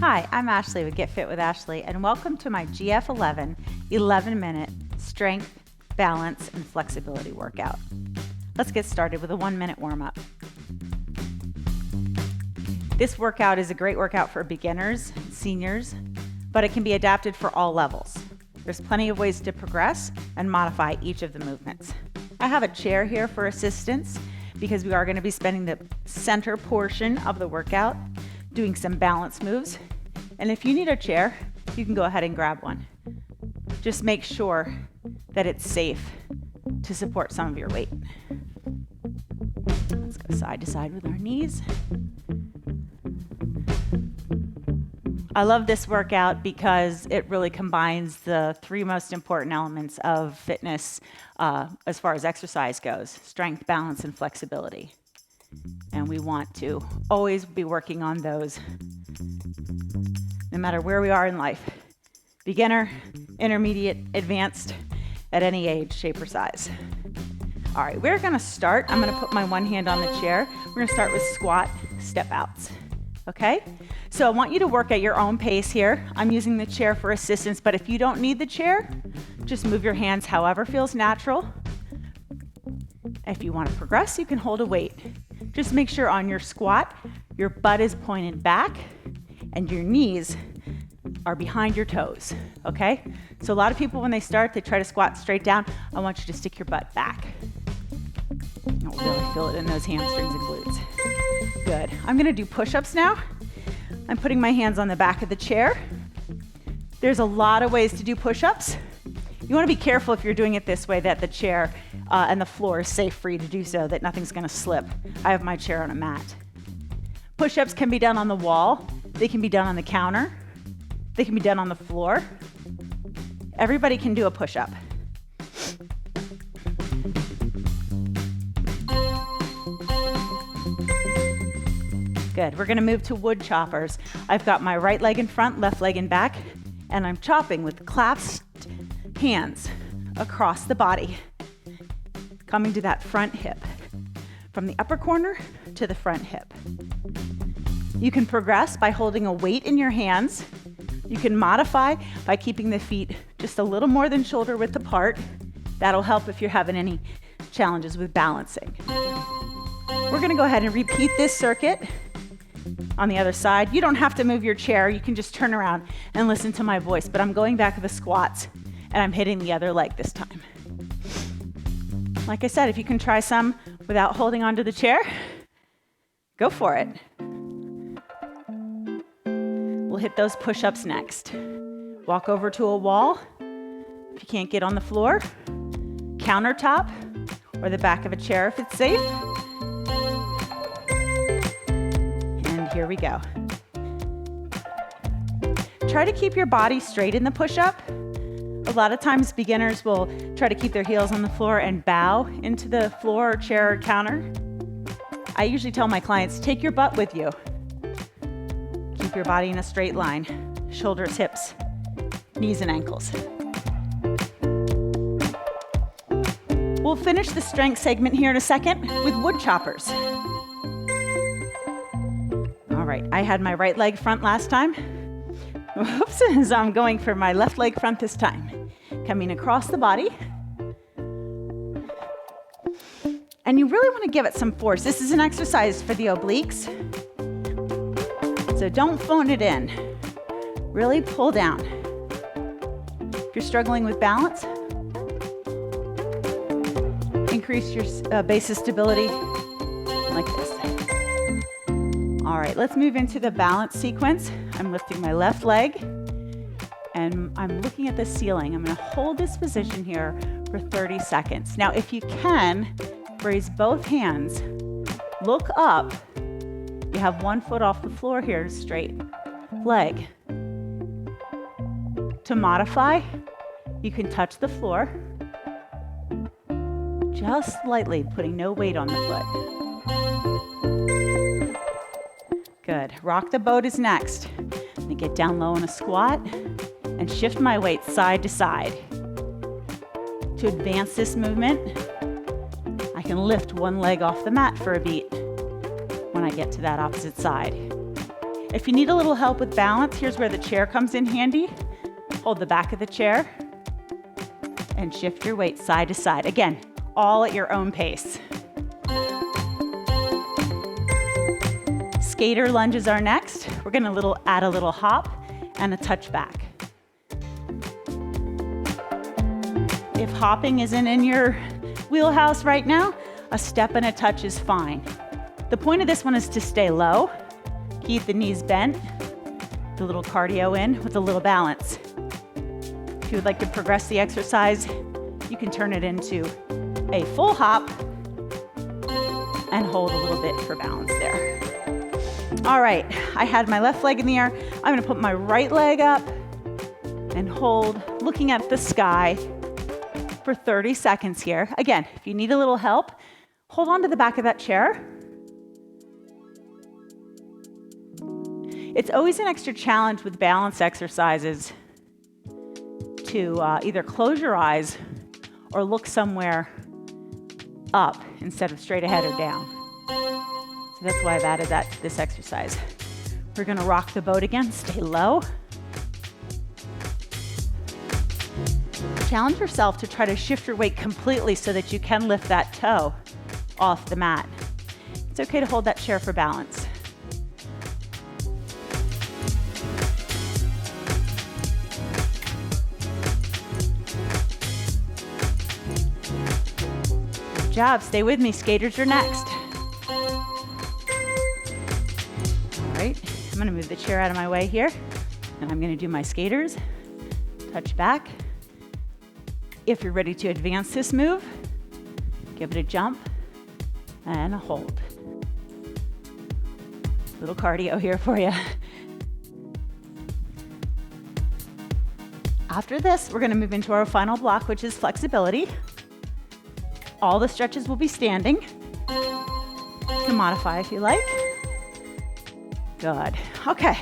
Hi, I'm Ashley with Get Fit with Ashley, and welcome to my GF11 11-minute strength, balance, and flexibility workout. Let's get started with a 1-minute warm-up. This workout is a great workout for beginners, seniors, but it can be adapted for all levels. There's plenty of ways to progress and modify each of the movements. I have a chair here for assistance because we are going to be spending the center portion of the workout doing some balance moves. And if you need a chair, you can go ahead and grab one. Just make sure that it's safe to support some of your weight. Let's go side to side with our knees. I love this workout because it really combines the three most important elements of fitness as far as exercise goes: strength, balance, and flexibility. And we want to always be working on those no matter where we are in life. Beginner, intermediate, advanced, at any age, shape, or size. All right, we're gonna start. I'm gonna put my one hand on the chair. We're gonna start with squat step outs, okay? So I want you to work at your own pace here. I'm using the chair for assistance, but if you don't need the chair, just move your hands however feels natural. If you want to progress, you can hold a weight. Just make sure on your squat, your butt is pointed back and your knees are behind your toes, okay? So a lot of people, when they start, they try to squat straight down. I want you to stick your butt back. You'll really feel it in those hamstrings and glutes. Good. I'm gonna do push-ups now. I'm putting my hands on the back of the chair. There's a lot of ways to do push-ups. You wanna be careful if you're doing it this way that the chair and the floor is safe for you to do so, that nothing's gonna slip. I have my chair on a mat. Push-ups can be done on the wall. They can be done on the counter. They can be done on the floor. Everybody can do a push-up. Good, we're gonna move to wood choppers. I've got my right leg in front, left leg in back, and I'm chopping with clasped hands across the body, coming to that front hip, from the upper corner to the front hip. You can progress by holding a weight in your hands. You can modify by keeping the feet just a little more than shoulder width apart. That'll help if you're having any challenges with balancing. We're gonna go ahead and repeat this circuit on the other side. You don't have to move your chair. You can just turn around and listen to my voice, but I'm going back to the squats and I'm hitting the other leg this time. Like I said, if you can try some without holding onto the chair, go for it. We'll hit those push-ups next. Walk over to a wall. If you can't get on the floor, countertop, or the back of a chair if it's safe. And here we go. Try to keep your body straight in the push-up. A lot of times beginners will try to keep their heels on the floor and bow into the floor or chair or counter. I usually tell my clients, take your butt with you. Keep your body in a straight line, shoulders, hips, knees, and ankles. We'll finish the strength segment here in a second with wood choppers. All right, I had my right leg front last time. Whoops, so I'm going for my left leg front this time. Coming across the body. And you really want to give it some force. This is an exercise for the obliques. So don't phone it in. Really pull down. If you're struggling with balance, increase your base of stability like this. All right, let's move into the balance sequence. I'm lifting my left leg and I'm looking at the ceiling. I'm gonna hold this position here for 30 seconds. Now, if you can, raise both hands, look up. You have one foot off the floor here, straight leg. To modify, you can touch the floor, just lightly, putting no weight on the foot. Good. Rock the boat is next. I'm gonna get down low in a squat and shift my weight side to side. To advance this movement, I can lift one leg off the mat for a beat when I get to that opposite side. If you need a little help with balance, here's where the chair comes in handy. Hold the back of the chair and shift your weight side to side. Again, all at your own pace. Skater lunges are next. We're gonna add a little hop and a touch back. If hopping isn't in your wheelhouse right now, a step and a touch is fine. The point of this one is to stay low, keep the knees bent, the little cardio in with a little balance. If you would like to progress the exercise, you can turn it into a full hop and hold a little bit for balance there. All right, I had my left leg in the air. I'm gonna put my right leg up and hold, looking at the sky for 30 seconds here. Again, if you need a little help, hold on to the back of that chair. It's always an extra challenge with balance exercises to either close your eyes or look somewhere up instead of straight ahead or down. So that's why I've added that to this exercise. We're gonna rock the boat again, stay low. Challenge yourself to try to shift your weight completely so that you can lift that toe off the mat. It's okay to hold that chair for balance. Good job, stay with me, skaters are next. All right, I'm gonna move the chair out of my way here, and I'm gonna do my skaters, touch back. If you're ready to advance this move, give it a jump and a hold. Little cardio here for you. After this, we're gonna move into our final block, which is flexibility. All the stretches will be standing. You can modify if you like. Good, okay.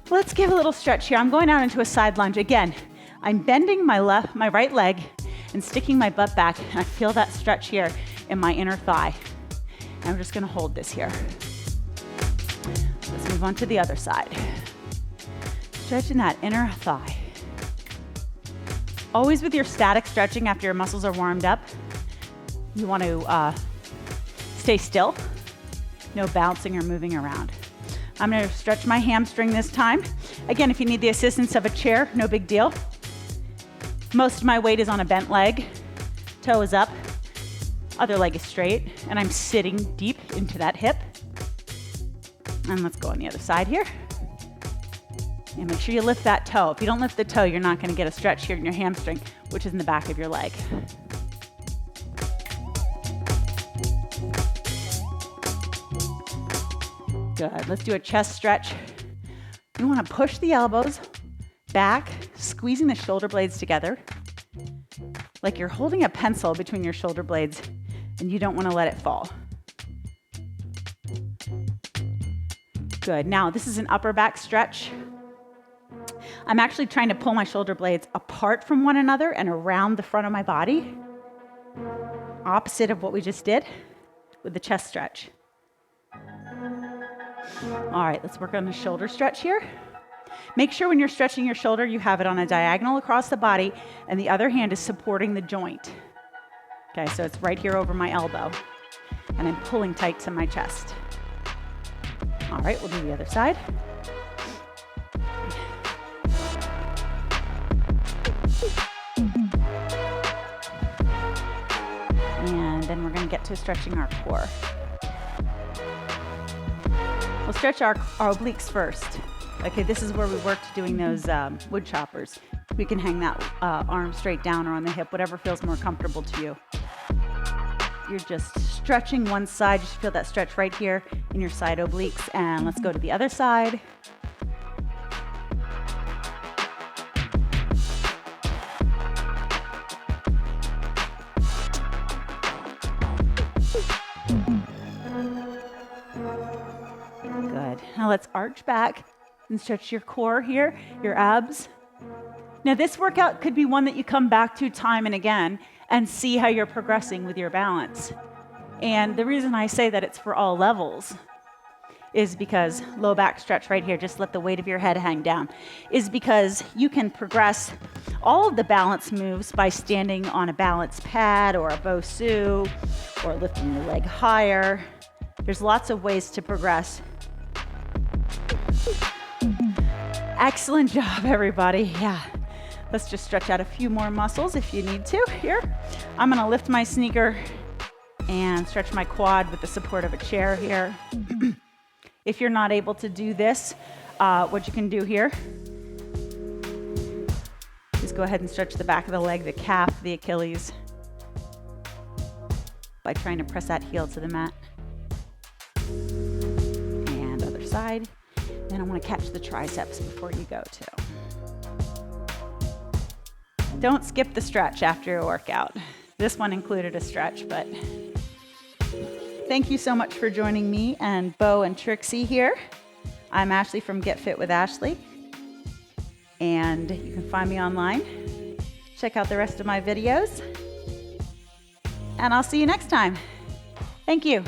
Let's give a little stretch here. I'm going out into a side lunge. Again, I'm bending my right leg and sticking my butt back, and I feel that stretch here in my inner thigh. And I'm just gonna hold this here. Let's move on to the other side. Stretching that inner thigh. Always with your static stretching after your muscles are warmed up, you want to stay still, no bouncing or moving around. I'm gonna stretch my hamstring this time. Again, if you need the assistance of a chair, no big deal. Most of my weight is on a bent leg. Toe is up, other leg is straight, and I'm sitting deep into that hip. And let's go on the other side here. And make sure you lift that toe. If you don't lift the toe, you're not gonna get a stretch here in your hamstring, which is in the back of your leg. Good, let's do a chest stretch. You wanna push the elbows back, squeezing the shoulder blades together, like you're holding a pencil between your shoulder blades and you don't wanna let it fall. Good, now this is an upper back stretch. I'm actually trying to pull my shoulder blades apart from one another and around the front of my body. Opposite of what we just did with the chest stretch. All right, let's work on the shoulder stretch here. Make sure when you're stretching your shoulder, you have it on a diagonal across the body and the other hand is supporting the joint. Okay, so it's right here over my elbow and I'm pulling tight to my chest. All right, we'll do the other side. And then we're gonna get to stretching our core. We'll stretch our obliques first. Okay, this is where we worked doing those wood choppers. We can hang that arm straight down or on the hip, whatever feels more comfortable to you. You're just stretching one side. You should feel that stretch right here in your side obliques. And let's go to the other side. Good. Now let's arch back and stretch your core here, your abs. Now this workout could be one that you come back to time and again and see how you're progressing with your balance. And the reason I say that it's for all levels is because, low back stretch right here, just let the weight of your head hang down, is because you can progress all of the balance moves by standing on a balance pad or a Bosu or lifting your leg higher. There's lots of ways to progress. Excellent job, everybody. Yeah. Let's just stretch out a few more muscles if you need to here. I'm gonna lift my sneaker and stretch my quad with the support of a chair here. If you're not able to do this, what you can do here is go ahead and stretch the back of the leg, the calf, the Achilles, by trying to press that heel to the mat. And other side. Then I want to catch the triceps before you go too. Don't skip the stretch after your workout. This one included a stretch, but thank you so much for joining me and Bo and Trixie here. I'm Ashley from Get Fit with Ashley, and you can find me online. Check out the rest of my videos, and I'll see you next time. Thank you.